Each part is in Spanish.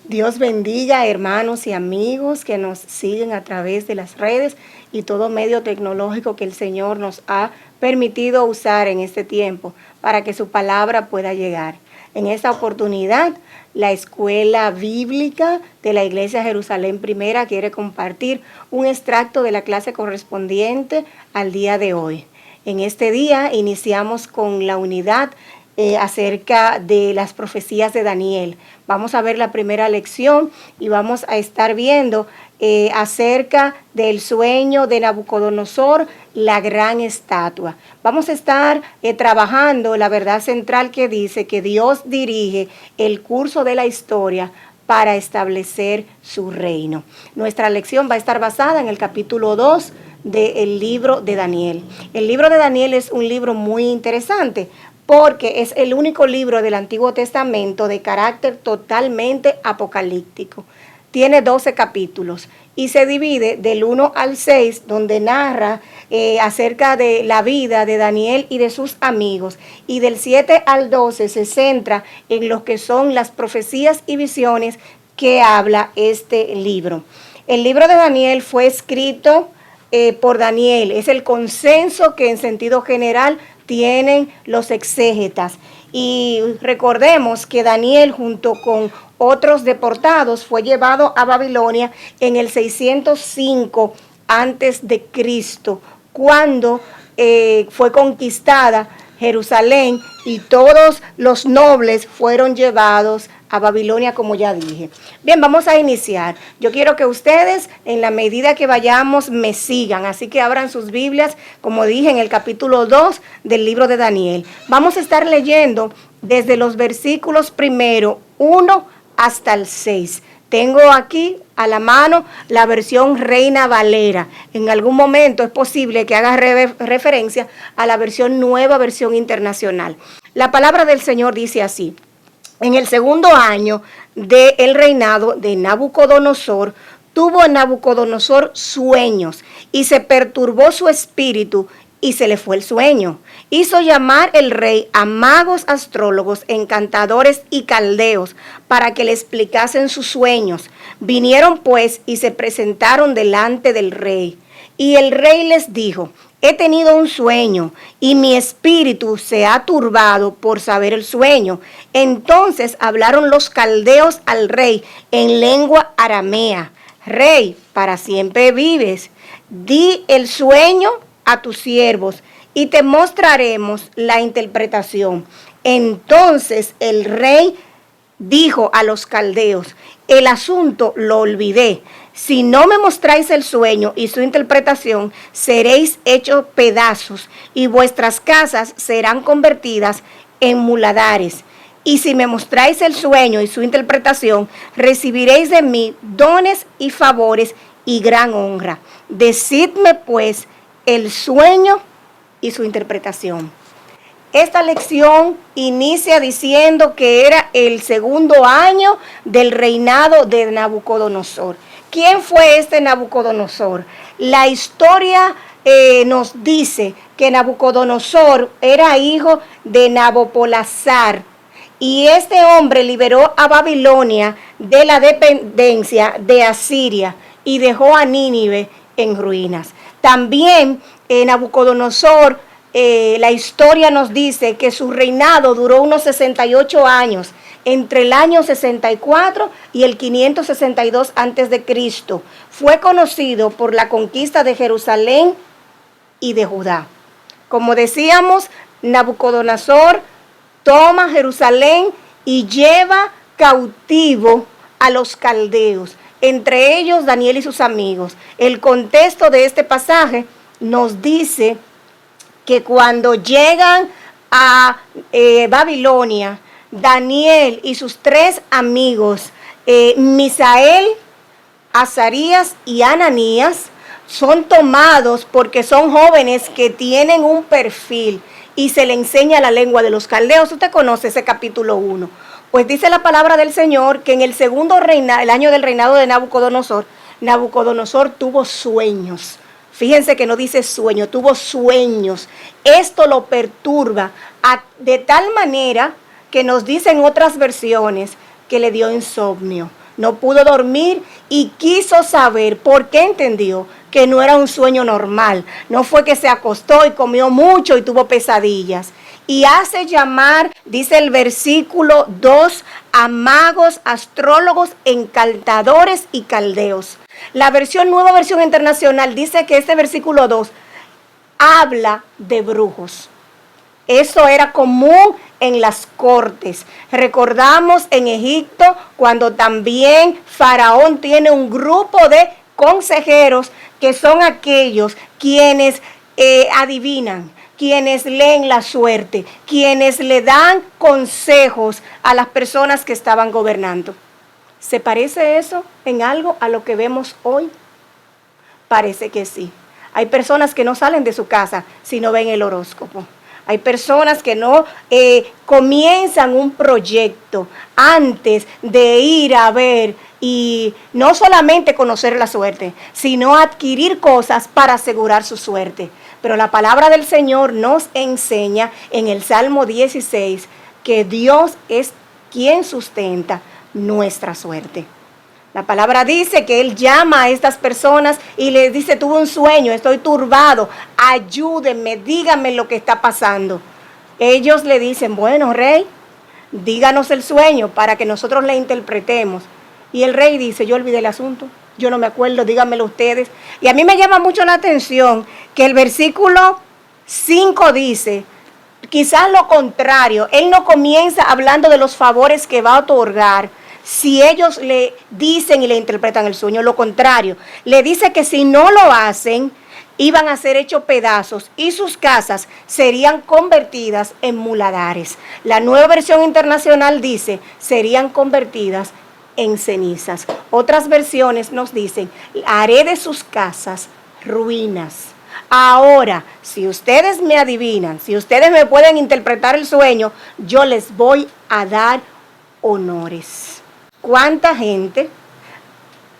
Dios bendiga, hermanos y amigos que nos siguen a través de las redes y todo medio tecnológico que el Señor nos ha permitido usar en este tiempo para que su palabra pueda llegar. En esta oportunidad, la Escuela Bíblica de la Iglesia Jerusalén Primera quiere compartir un extracto de la clase correspondiente al día de hoy. En este día iniciamos con la unidad acerca de las profecías de Daniel. Vamos a ver la primera lección y vamos a estar viendo acerca del sueño de Nabucodonosor, la gran estatua. Vamos a estar trabajando la verdad central que dice que Dios dirige el curso de la historia para establecer su reino. Nuestra lección va a estar basada en el capítulo 2 del libro de Daniel. El libro de Daniel es un libro muy interesante porque es el único libro del Antiguo Testamento de carácter totalmente apocalíptico. Tiene 12 capítulos y se divide del 1 al 6, donde narra acerca de la vida de Daniel y de sus amigos. Y del 7 al 12 se centra en lo que son las profecías y visiones que habla este libro. El libro de Daniel fue escrito por Daniel. Es el consenso que en sentido general tienen los exégetas. Y recordemos que Daniel, junto con otros deportados, fue llevado a Babilonia en el 605 antes de Cristo, cuando fue conquistada Jerusalén y todos los nobles fueron llevados a Babilonia, como ya dije. Bien, vamos a iniciar. Yo quiero que ustedes, en la medida que vayamos, me sigan. Así que abran sus Biblias, como dije, en el capítulo 2 del libro de Daniel. Vamos a estar leyendo desde los versículos primero 1 hasta el 6. Tengo aquí a la mano la versión Reina Valera. En algún momento es posible que haga referencia a la versión Nueva Versión Internacional. La palabra del Señor dice así: en el segundo año del reinado de Nabucodonosor, tuvo Nabucodonosor sueños y se perturbó su espíritu y se le fue el sueño. Hizo llamar el rey a magos, astrólogos, encantadores y caldeos para que le explicasen sus sueños. Vinieron pues y se presentaron delante del rey. Y el rey les dijo: he tenido un sueño y mi espíritu se ha turbado por saber el sueño. Entonces hablaron los caldeos al rey en lengua aramea: Rey, para siempre vives. Di el sueño a tus siervos y te mostraremos la interpretación. Entonces el rey dijo a los caldeos: el asunto lo olvidé. Si no me mostráis el sueño y su interpretación, seréis hechos pedazos y vuestras casas serán convertidas en muladares. Y si me mostráis el sueño y su interpretación, recibiréis de mí dones y favores y gran honra. Decidme pues el sueño y su interpretación. Esta lección inicia diciendo que era el segundo año del reinado de Nabucodonosor. ¿Quién fue este Nabucodonosor? La historia nos dice que Nabucodonosor era hijo de Nabopolassar y este hombre liberó a Babilonia de la dependencia de Asiria y dejó a Nínive en ruinas. También Nabucodonosor, la historia nos dice que su reinado duró unos 68 años, entre el año 64 y el 562 a.C. Fue conocido por la conquista de Jerusalén y de Judá. Como decíamos, Nabucodonosor toma Jerusalén y lleva cautivo a los caldeos, entre ellos Daniel y sus amigos. El contexto de este pasaje nos dice que cuando llegan a Babilonia, Daniel y sus tres amigos, Misael, Azarías y Ananías, son tomados porque son jóvenes que tienen un perfil y se le enseña la lengua de los caldeos. Usted conoce ese capítulo 1. Pues dice la palabra del Señor que en el segundo el año del reinado de Nabucodonosor, Nabucodonosor tuvo sueños. Fíjense que no dice sueño, tuvo sueños. Esto lo perturba de tal manera que nos dicen otras versiones que le dio insomnio. no pudo dormir y quiso saber por qué entendió que no era un sueño normal. No fue que se acostó y comió mucho y tuvo pesadillas. Y hace llamar, dice el versículo 2, a magos, astrólogos, encantadores y caldeos. La nueva versión internacional dice que este versículo 2 habla de brujos. Eso era común en las cortes. Recordamos en Egipto cuando también Faraón tiene un grupo de consejeros que son aquellos quienes adivinan, quienes leen la suerte, quienes le dan consejos a las personas que estaban gobernando. ¿Se parece eso en algo a lo que vemos hoy? Parece que sí. Hay personas que no salen de su casa si no ven el horóscopo. Hay personas que no comienzan un proyecto antes de ir a ver y no solamente conocer la suerte, sino adquirir cosas para asegurar su suerte. Pero la palabra del Señor nos enseña en el Salmo 16 que Dios es quien sustenta nuestra suerte. La palabra dice que Él llama a estas personas y les dice: tuve un sueño, estoy turbado, ayúdenme, díganme lo que está pasando. Ellos le dicen: bueno, rey, díganos el sueño para que nosotros le interpretemos. Y el rey dice: yo olvidé el asunto, yo no me acuerdo, díganmelo ustedes. Y a mí me llama mucho la atención que el versículo 5 dice, quizás lo contrario, Él no comienza hablando de los favores que va a otorgar si ellos le dicen y le interpretan el sueño. Lo contrario, le dice que si no lo hacen, iban a ser hechos pedazos y sus casas serían convertidas en muladares. La nueva versión internacional dice, serían convertidas en cenizas. Otras versiones nos dicen, haré de sus casas ruinas. Ahora, si ustedes me adivinan, si ustedes me pueden interpretar el sueño, yo les voy a dar honores. ¿Cuánta gente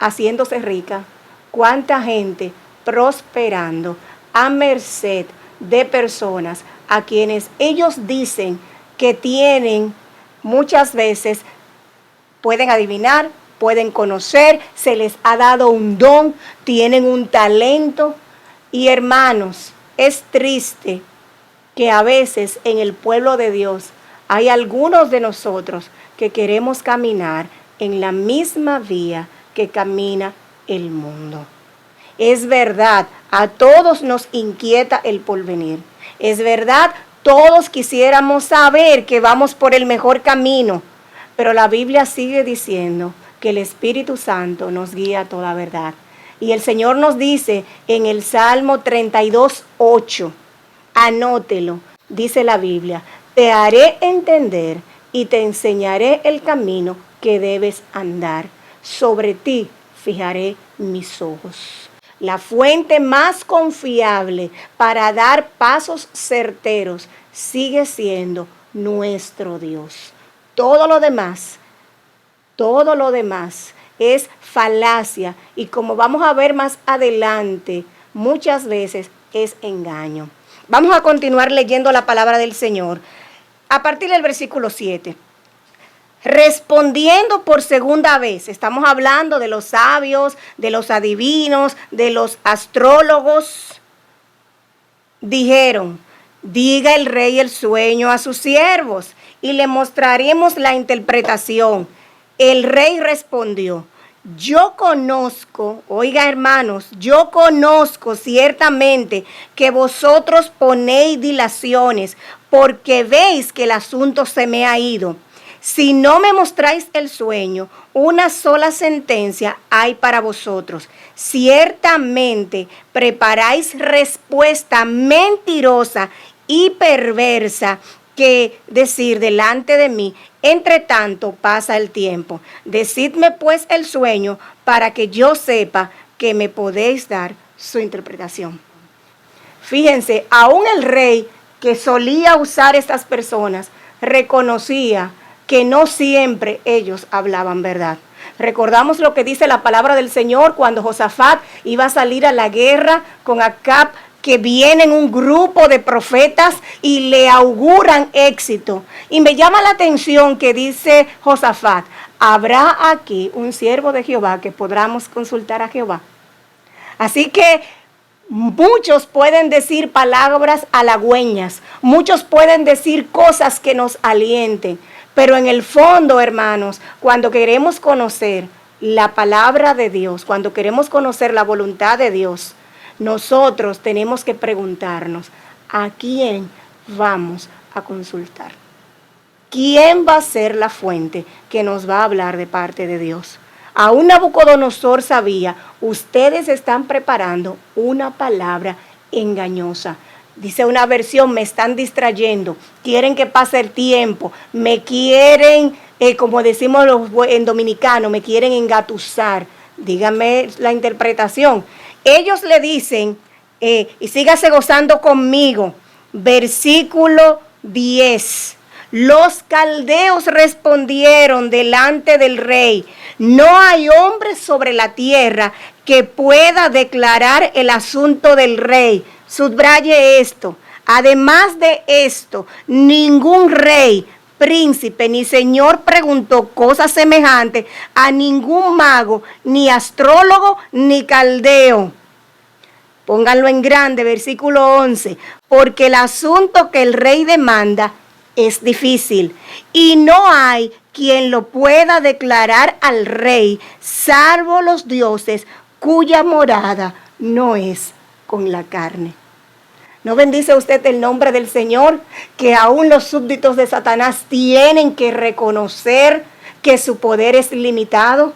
haciéndose rica? ¿Cuánta gente prosperando a merced de personas a quienes ellos dicen que tienen muchas veces, pueden adivinar, pueden conocer, se les ha dado un don, tienen un talento? Y hermanos, es triste que a veces en el pueblo de Dios hay algunos de nosotros que queremos caminar en la misma vía que camina el mundo. Es verdad, a todos nos inquieta el porvenir. Es verdad, todos quisiéramos saber que vamos por el mejor camino, pero la Biblia sigue diciendo que el Espíritu Santo nos guía a toda verdad. Y el Señor nos dice en el Salmo 32:8, anótelo, dice la Biblia, te haré entender y te enseñaré el camino que debes andar. Sobre ti fijaré mis ojos. La fuente más confiable para dar pasos certeros sigue siendo nuestro Dios. Todo lo demás es falacia y, como vamos a ver más adelante, muchas veces es engaño. Vamos a continuar leyendo la palabra del Señor a partir del versículo 7. Respondiendo por segunda vez, estamos hablando de los sabios, de los adivinos, de los astrólogos. Dijeron, diga el rey el sueño a sus siervos y le mostraremos la interpretación. El rey respondió, yo conozco, oiga hermanos, yo conozco ciertamente que vosotros ponéis dilaciones porque veis que el asunto se me ha ido. Si no me mostráis el sueño, una sola sentencia hay para vosotros. Ciertamente preparáis respuesta mentirosa y perversa que decir delante de mí. Entre tanto pasa el tiempo. Decidme pues el sueño para que yo sepa que me podéis dar su interpretación. Fíjense, aún el rey que solía usar estas personas reconocía que no siempre ellos hablaban verdad. Recordamos lo que dice la palabra del Señor cuando Josafat iba a salir a la guerra con Acab, que vienen un grupo de profetas y le auguran éxito. Y me llama la atención que dice Josafat, ¿habrá aquí un siervo de Jehová que podamos consultar a Jehová? Así que muchos pueden decir palabras halagüeñas, muchos pueden decir cosas que nos alienten, pero en el fondo, hermanos, cuando queremos conocer la palabra de Dios, cuando queremos conocer la voluntad de Dios, nosotros tenemos que preguntarnos, ¿a quién vamos a consultar? ¿Quién va a ser la fuente que nos va a hablar de parte de Dios? Aún Nabucodonosor sabía, ustedes están preparando una palabra engañosa. Dice una versión, me están distrayendo, quieren que pase el tiempo, me quieren, como decimos en dominicano, me quieren engatusar. Díganme la interpretación. Ellos le dicen, y sígase gozando conmigo, versículo 10. Los caldeos respondieron delante del rey, no hay hombre sobre la tierra que pueda declarar el asunto del rey. Subraye esto. Además de esto, ningún rey, príncipe ni señor preguntó cosas semejantes a ningún mago, ni astrólogo, ni caldeo. Pónganlo en grande, versículo 11. Porque el asunto que el rey demanda es difícil y no hay quien lo pueda declarar al rey, salvo los dioses cuya morada no es con la carne. ¿No bendice usted el nombre del Señor? Que aún los súbditos de Satanás tienen que reconocer que su poder es limitado.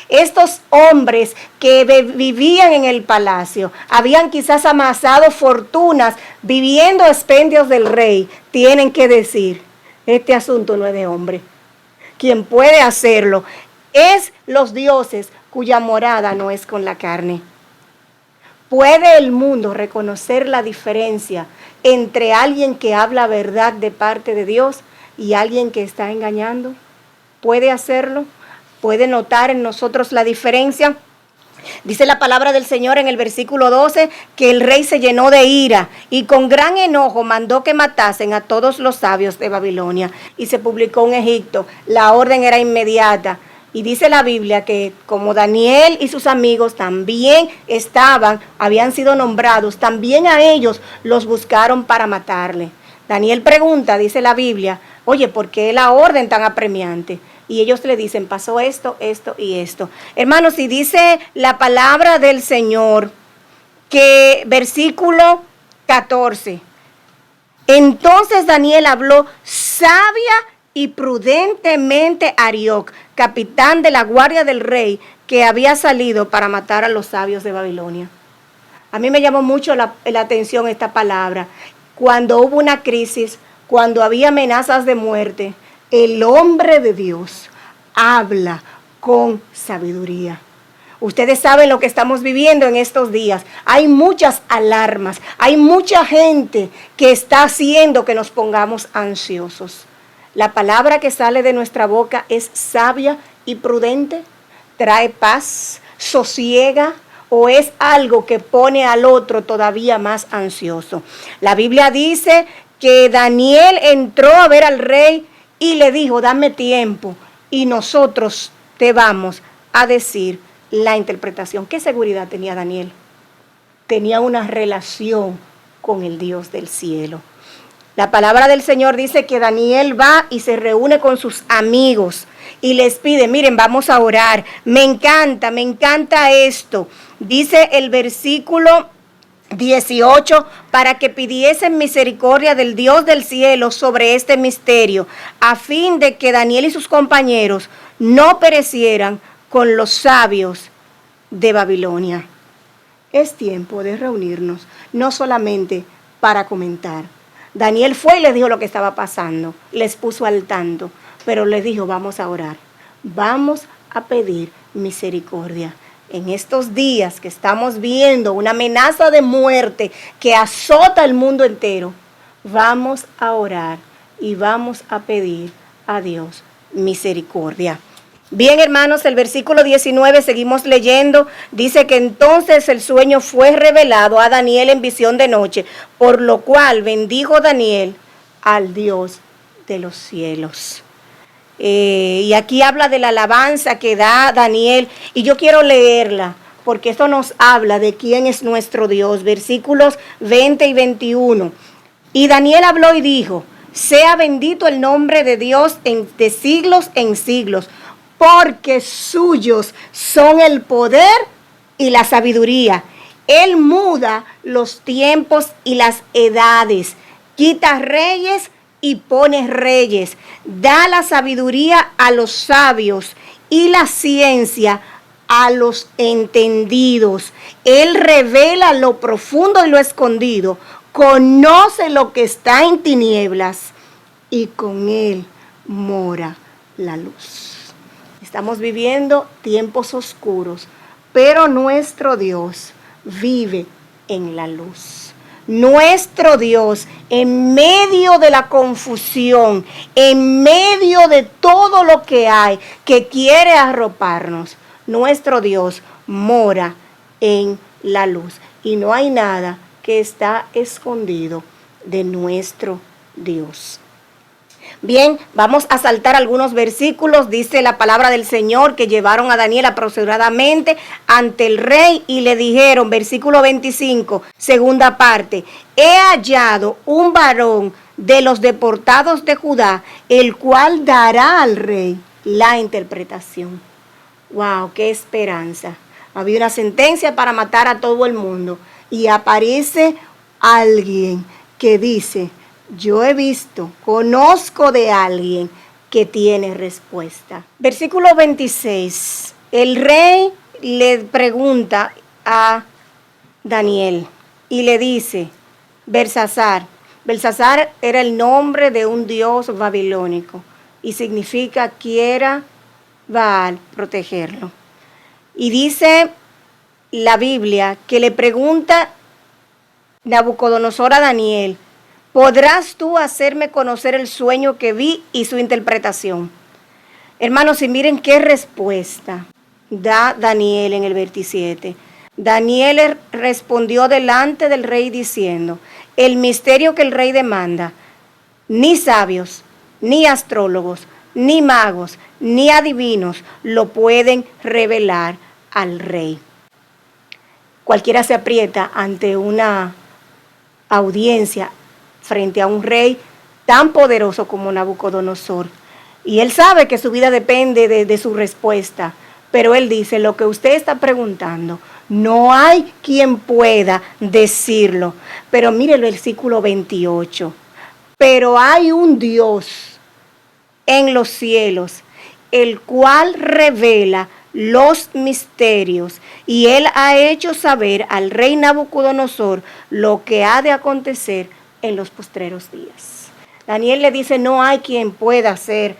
Estos hombres que vivían en el palacio, habían quizás amasado fortunas viviendo a expendios del rey, tienen que decir, este asunto no es de hombre. Quien puede hacerlo es los dioses cuya morada no es con la carne. ¿Puede el mundo reconocer la diferencia entre alguien que habla verdad de parte de Dios y alguien que está engañando? ¿Puede hacerlo? ¿Puede notar en nosotros la diferencia? Dice la palabra del Señor en el versículo 12 que el rey se llenó de ira y con gran enojo mandó que matasen a todos los sabios de Babilonia y se publicó en Egipto. La orden era inmediata. Y dice la Biblia que como Daniel y sus amigos también habían sido nombrados, también a ellos los buscaron para matarle. Daniel pregunta, dice la Biblia, oye, ¿por qué la orden tan apremiante? Y ellos le dicen, pasó esto, esto y esto. Hermanos, si dice la palabra del Señor, que versículo 14, entonces Daniel habló sabia y prudentemente a Arioc, capitán de la guardia del rey, que había salido para matar a los sabios de Babilonia. A mí me llamó mucho la atención esta palabra. Cuando hubo una crisis, cuando había amenazas de muerte, el hombre de Dios habla con sabiduría. Ustedes saben lo que estamos viviendo en estos días. Hay muchas alarmas, hay mucha gente que está haciendo que nos pongamos ansiosos. La palabra que sale de nuestra boca es sabia y prudente, trae paz, sosiega, o es algo que pone al otro todavía más ansioso. La Biblia dice que Daniel entró a ver al rey y le dijo, dame tiempo y nosotros te vamos a decir la interpretación. ¿Qué seguridad tenía Daniel? Tenía una relación con el Dios del cielo. La palabra del Señor dice que Daniel va y se reúne con sus amigos y les pide, miren, vamos a orar. Me encanta esto. Dice el versículo 18, para que pidiesen misericordia del Dios del cielo sobre este misterio, a fin de que Daniel y sus compañeros no perecieran con los sabios de Babilonia. Es tiempo de reunirnos, no solamente para comentar. Daniel fue y les dijo lo que estaba pasando, les puso al tanto, pero les dijo, vamos a orar, vamos a pedir misericordia. En estos días que estamos viendo una amenaza de muerte que azota el mundo entero, vamos a orar y vamos a pedir a Dios misericordia. Bien, hermanos, el versículo 19, seguimos leyendo, dice que entonces el sueño fue revelado a Daniel en visión de noche, por lo cual bendijo Daniel al Dios de los cielos. Y aquí habla de la alabanza que da Daniel, y yo quiero leerla, porque esto nos habla de quién es nuestro Dios. Versículos 20 y 21. Y Daniel habló y dijo: sea bendito el nombre de Dios de siglos en siglos, porque suyos son el poder y la sabiduría. Él muda los tiempos y las edades, quita reyes y pone reyes, da la sabiduría a los sabios y la ciencia a los entendidos. Él revela lo profundo y lo escondido, conoce lo que está en tinieblas y con él mora la luz. Estamos viviendo tiempos oscuros, pero nuestro Dios vive en la luz. Nuestro Dios, en medio de la confusión, en medio de todo lo que hay que quiere arroparnos, nuestro Dios mora en la luz. Y no hay nada que está escondido de nuestro Dios. Bien, vamos a saltar algunos versículos. Dice la palabra del Señor que llevaron a Daniel apresuradamente ante el rey y le dijeron, versículo 25, segunda parte: he hallado un varón de los deportados de Judá, el cual dará al rey la interpretación. ¡Wow! ¡Qué esperanza! Había una sentencia para matar a todo el mundo y aparece alguien que dice: yo he visto, conozco de alguien que tiene respuesta. Versículo 26. El rey le pregunta a Daniel y le dice: Belsasar. Belsasar era el nombre de un dios babilónico y significa quiera Baal protegerlo. Y dice la Biblia que le pregunta Nabucodonosor a Daniel: ¿podrás tú hacerme conocer el sueño que vi y su interpretación? Hermanos, y miren qué respuesta da Daniel en el 27. Daniel respondió delante del rey diciendo: el misterio que el rey demanda, ni sabios, ni astrólogos, ni magos, ni adivinos lo pueden revelar al rey. Cualquiera se aprieta ante una audiencia frente a un rey tan poderoso como Nabucodonosor. Y él sabe que su vida depende de su respuesta. Pero él dice: lo que usted está preguntando, no hay quien pueda decirlo. Pero mire el versículo 28. Pero hay un Dios en los cielos, el cual revela los misterios, y él ha hecho saber al rey Nabucodonosor lo que ha de acontecer en los postreros días. Daniel le dice: no hay quien pueda hacer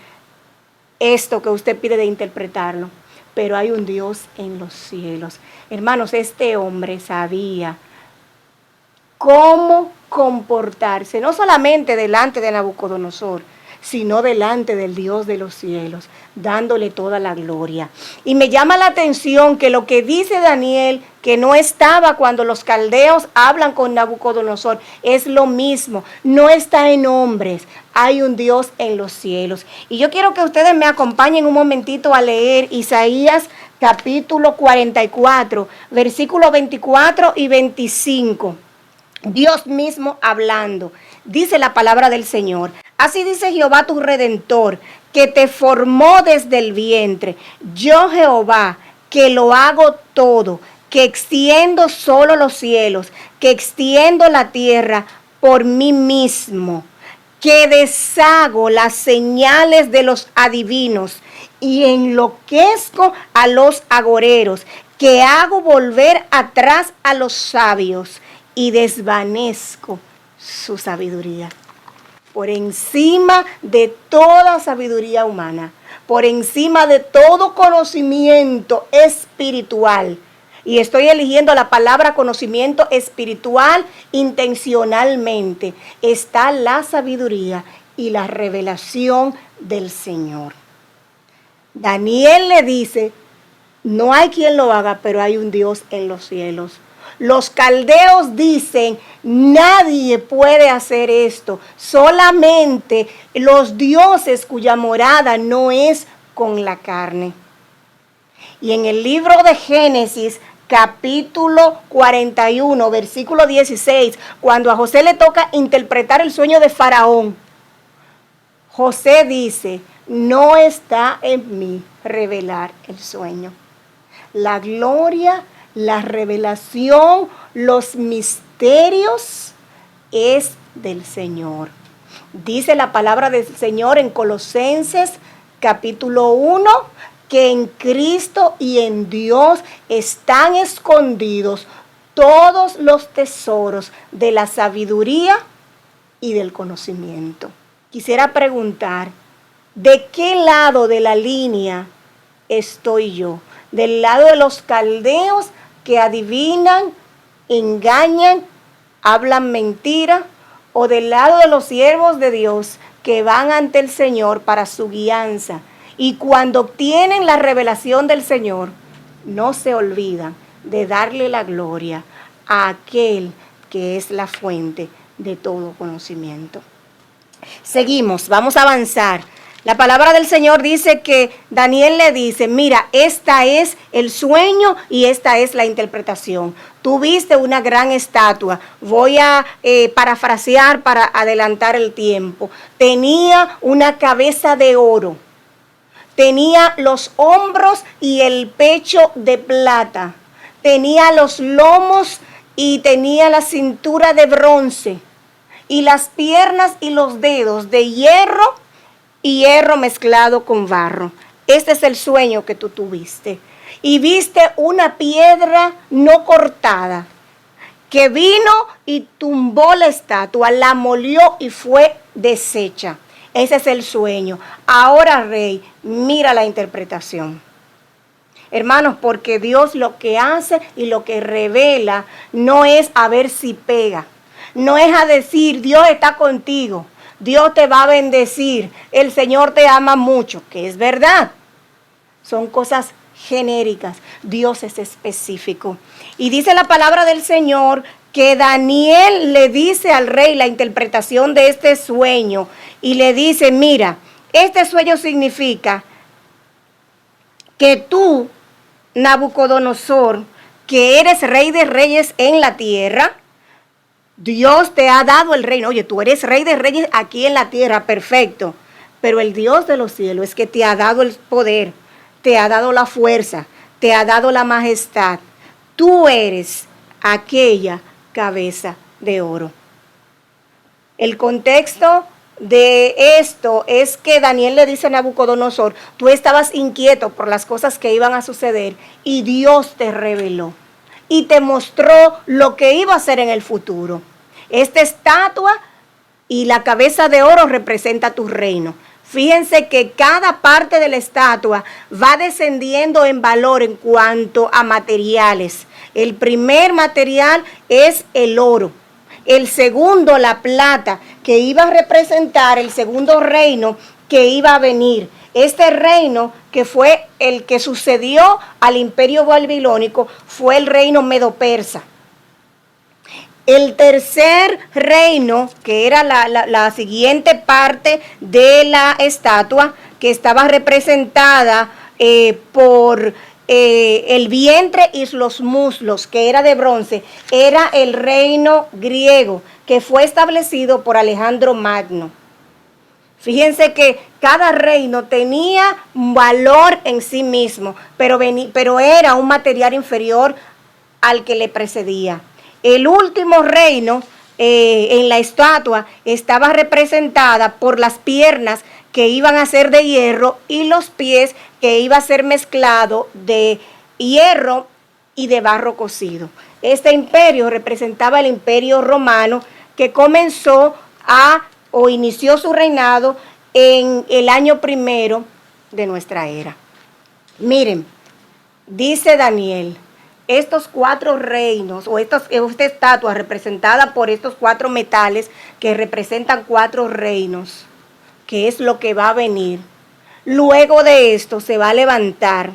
esto que usted pide de interpretarlo, pero hay un Dios en los cielos. Hermanos, este hombre sabía cómo comportarse, no solamente delante de Nabucodonosor, sino delante del Dios de los cielos, dándole toda la gloria. Y me llama la atención que lo que dice Daniel, que no estaba cuando los caldeos hablan con Nabucodonosor, es lo mismo, no está en hombres, hay un Dios en los cielos. Y yo quiero que ustedes me acompañen un momentito a leer Isaías capítulo 44, versículos 24 y 25. Dios mismo hablando. Dice la palabra del Señor: así dice Jehová tu Redentor, que te formó desde el vientre. Yo Jehová, que lo hago todo, que extiendo solo los cielos, que extiendo la tierra por mí mismo, que deshago las señales de los adivinos y enloquezco a los agoreros, que hago volver atrás a los sabios y desvanezco su sabiduría. Por encima de toda sabiduría humana, por encima de todo conocimiento espiritual. Y estoy eligiendo la palabra conocimiento espiritual intencionalmente. Está la sabiduría y la revelación del Señor. Daniel le dice, no hay quien lo haga, pero hay un Dios en los cielos. Los caldeos dicen, nadie puede hacer esto, solamente los dioses cuya morada no es con la carne. Y en el libro de Génesis, capítulo 41, versículo 16, cuando a José le toca interpretar el sueño de Faraón, José dice, no está en mí revelar el sueño. La gloria, la revelación, los misterios es del Señor. Dice la palabra del Señor en Colosenses capítulo 1, que en Cristo y en Dios están escondidos todos los tesoros de la sabiduría y del conocimiento. Quisiera preguntar, ¿de qué lado de la línea estoy yo? ¿Del lado de los caldeos que adivinan, engañan, hablan mentira? ¿O del lado de los siervos de Dios que van ante el Señor para su guianza? Y cuando obtienen la revelación del Señor, no se olvidan de darle la gloria a aquel que es la fuente de todo conocimiento. Seguimos, vamos a avanzar. La palabra del Señor dice que Daniel le dice, mira, esta es el sueño y esta es la interpretación. Tú viste una gran estatua, voy a parafrasear para adelantar el tiempo. Tenía una cabeza de oro, tenía los hombros y el pecho de plata, tenía los lomos y tenía la cintura de bronce, y las piernas y los dedos de hierro y hierro mezclado con barro. Este es el sueño que tú tuviste. Y viste una piedra no cortada que vino y tumbó la estatua, la molió y fue deshecha. Ese es el sueño. Ahora, rey, mira la interpretación. Hermanos, porque Dios lo que hace y lo que revela no es a ver si pega. No es a decir, Dios está contigo, Dios te va a bendecir, el Señor te ama mucho, que es verdad. Son cosas genéricas, Dios es específico. Y dice la palabra del Señor que Daniel le dice al rey la interpretación de este sueño y le dice, mira, este sueño significa que tú, Nabucodonosor, que eres rey de reyes en la tierra, Dios te ha dado el reino. Oye, tú eres rey de reyes aquí en la tierra, perfecto. Pero el Dios de los cielos es que te ha dado el poder, te ha dado la fuerza, te ha dado la majestad. Tú eres aquella cabeza de oro. El contexto de esto es que Daniel le dice a Nabucodonosor, tú estabas inquieto por las cosas que iban a suceder y Dios te reveló y te mostró lo que iba a hacer en el futuro. Esta estatua y la cabeza de oro representa tu reino. Fíjense que cada parte de la estatua va descendiendo en valor en cuanto a materiales. El primer material es el oro. El segundo, la plata, que iba a representar el segundo reino que iba a venir. Este reino, que fue el que sucedió al imperio babilónico, fue el reino medo-persa. El tercer reino, que era la siguiente parte de la estatua, que estaba representada por el vientre y los muslos, que era de bronce, era el reino griego, que fue establecido por Alejandro Magno. Fíjense que cada reino tenía valor en sí mismo, pero era un material inferior al que le precedía. El último reino en la estatua estaba representada por las piernas que iban a ser de hierro y los pies que iba a ser mezclado de hierro y de barro cocido. Este imperio representaba el imperio romano que comenzó o inició su reinado en el año primero de nuestra era. Miren, dice Daniel, estos cuatro reinos o esta estatua representada por estos cuatro metales que representan cuatro reinos, que es lo que va a venir, Luego de esto se va a levantar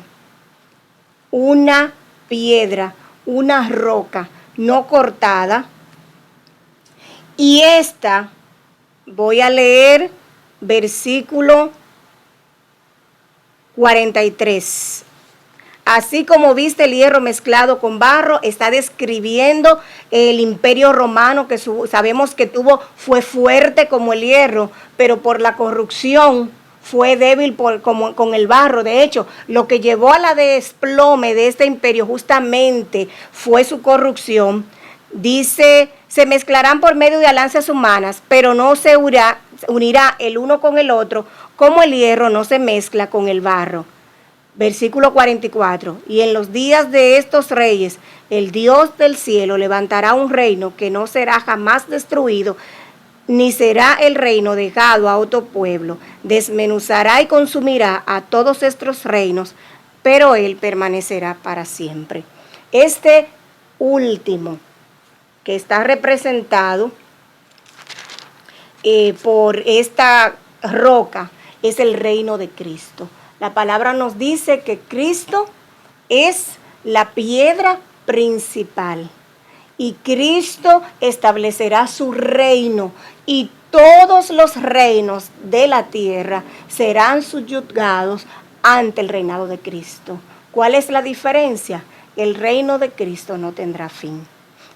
una piedra, una roca no cortada, y esta, voy a leer versículo 43. Así como viste el hierro mezclado con barro, está describiendo el imperio romano que sabemos que fue fuerte como el hierro, pero por la corrupción fue débil como con el barro. De hecho, lo que llevó a la desplome de este imperio justamente fue su corrupción. Dice, se mezclarán por medio de alianzas humanas, pero no se unirá el uno con el otro, como el hierro no se mezcla con el barro. Versículo 44. Y en los días de estos reyes, el Dios del cielo levantará un reino que no será jamás destruido, ni será el reino dejado a otro pueblo. Desmenuzará y consumirá a todos estos reinos, pero él permanecerá para siempre. Este último, que está representado por esta roca, es el reino de Cristo. La palabra nos dice que Cristo es la piedra principal y Cristo establecerá su reino y todos los reinos de la tierra serán subyugados ante el reinado de Cristo. ¿Cuál es la diferencia? El reino de Cristo no tendrá fin.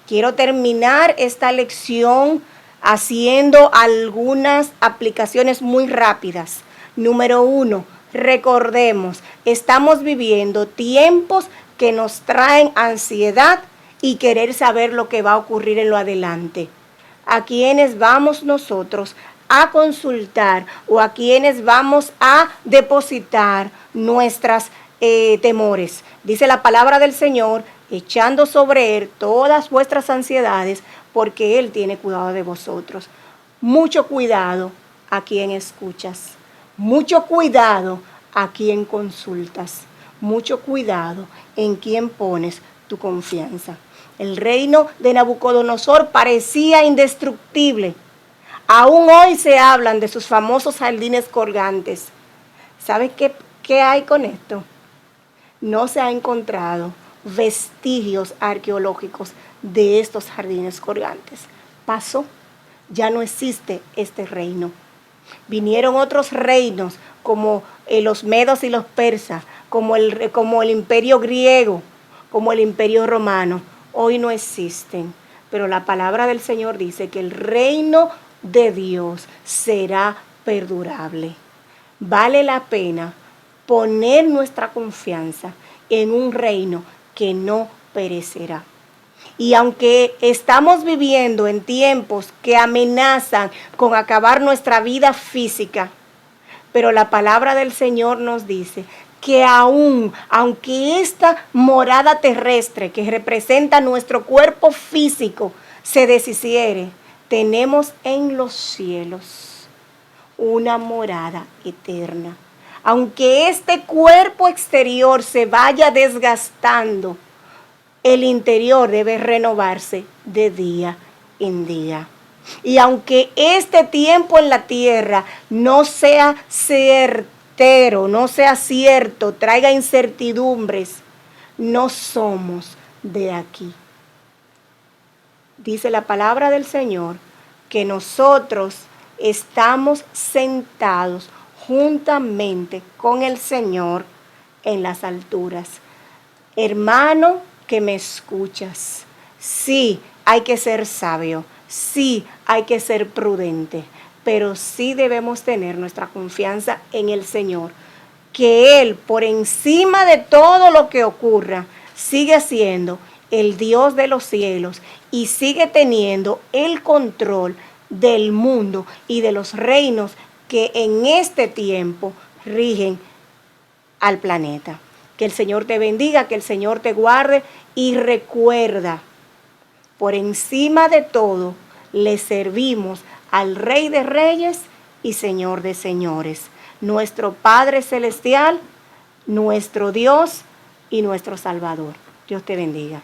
Quiero terminar esta lección haciendo algunas aplicaciones muy rápidas. Número 1, recordemos, estamos viviendo tiempos que nos traen ansiedad y querer saber lo que va a ocurrir en lo adelante. ¿A quiénes vamos nosotros a consultar o a quiénes vamos a depositar nuestras temores? Dice la palabra del Señor, echando sobre Él todas vuestras ansiedades, porque Él tiene cuidado de vosotros. Mucho cuidado a quien escuchas. Mucho cuidado a quien consultas. Mucho cuidado en quien pones tu confianza. El reino de Nabucodonosor parecía indestructible. Aún hoy se hablan de sus famosos jardines colgantes. ¿Sabes qué hay con esto? No se ha encontrado vestigios arqueológicos de estos jardines colgantes. Pasó, ya no existe este reino. Vinieron otros reinos como los medos y los persas, como el imperio griego, como el imperio romano. Hoy no existen, pero la palabra del Señor dice que el reino de Dios será perdurable. Vale la pena poner nuestra confianza en un reino que no perecerá. Y aunque estamos viviendo en tiempos que amenazan con acabar nuestra vida física, pero la palabra del Señor nos dice que aunque esta morada terrestre que representa nuestro cuerpo físico se deshiciere, tenemos en los cielos una morada eterna. Aunque este cuerpo exterior se vaya desgastando, el interior debe renovarse de día en día. Y aunque este tiempo en la tierra no sea certero, no sea cierto, traiga incertidumbres, no somos de aquí. Dice la palabra del Señor que nosotros estamos sentados juntamente con el Señor en las alturas. Hermano que me escuchas, sí hay que ser sabio, sí hay que ser prudente, pero sí debemos tener nuestra confianza en el Señor, que Él, por encima de todo lo que ocurra, sigue siendo el Dios de los cielos y sigue teniendo el control del mundo y de los reinos que en este tiempo rigen al planeta. Que el Señor te bendiga, que el Señor te guarde y recuerda, por encima de todo, le servimos al Rey de Reyes y Señor de Señores, nuestro Padre Celestial, nuestro Dios y nuestro Salvador. Dios te bendiga.